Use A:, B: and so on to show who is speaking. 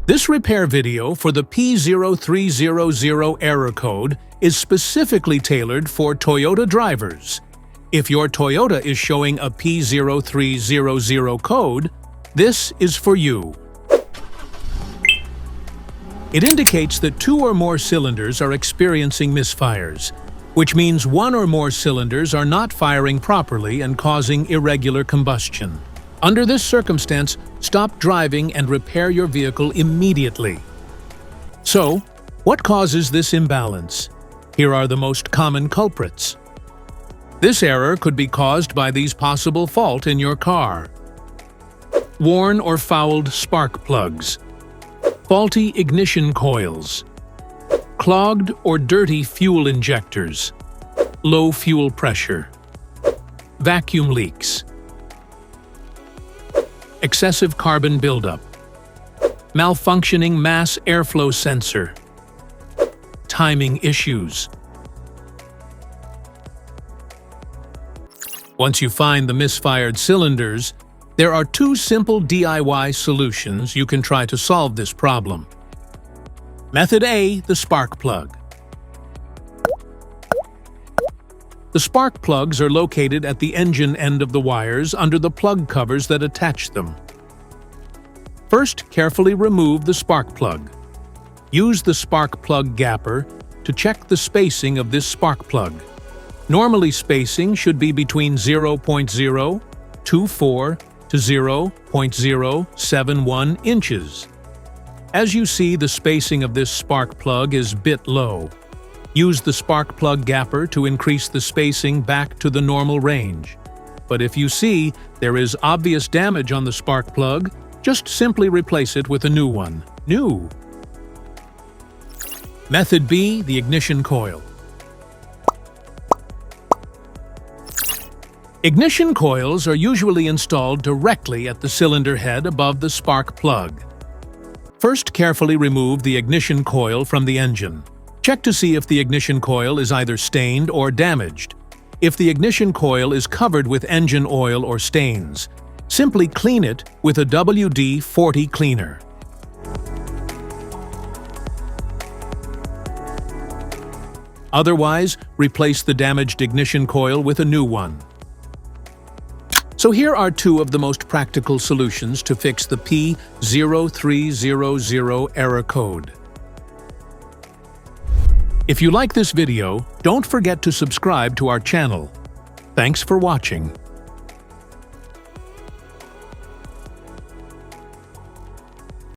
A: This repair video for the P0300 error code is specifically tailored for Toyota drivers. If your Toyota is showing a P0300 code, this is for you. It indicates that 2 or more cylinders are experiencing misfires, which means 1 or more cylinders are not firing properly and causing irregular combustion. Under this circumstance, stop driving and repair your vehicle immediately. So, what causes this imbalance? Here are the most common culprits. This error could be caused by these possible faults in your car: worn or fouled spark plugs, faulty ignition coils, clogged or dirty fuel injectors, low fuel pressure, vacuum leaks, excessive carbon buildup, malfunctioning mass airflow sensor, timing issues. Once you find the misfired cylinders, there are 2 simple DIY solutions you can try to solve this problem. Method A, the spark plug. The spark plugs are located at the engine end of the wires under the plug covers that attach them. First, carefully remove the spark plug. Use the spark plug gapper to check the spacing of this spark plug. Normally, spacing should be between 0.024 to 0.071 inches. As you see, the spacing of this spark plug is a bit low. Use the spark plug gapper to increase the spacing back to the normal range. But if you see there is obvious damage on the spark plug, just simply replace it with a new one. Method B, the ignition coil. Ignition coils are usually installed directly at the cylinder head above the spark plug. First, carefully remove the ignition coil from the engine. Check to see if the ignition coil is either stained or damaged. If the ignition coil is covered with engine oil or stains, simply clean it with a WD-40 cleaner. Otherwise, replace the damaged ignition coil with a new one. So here are 2 of the most practical solutions to fix the P0300 error code. If you like this video, don't forget to subscribe to our channel. Thanks for watching.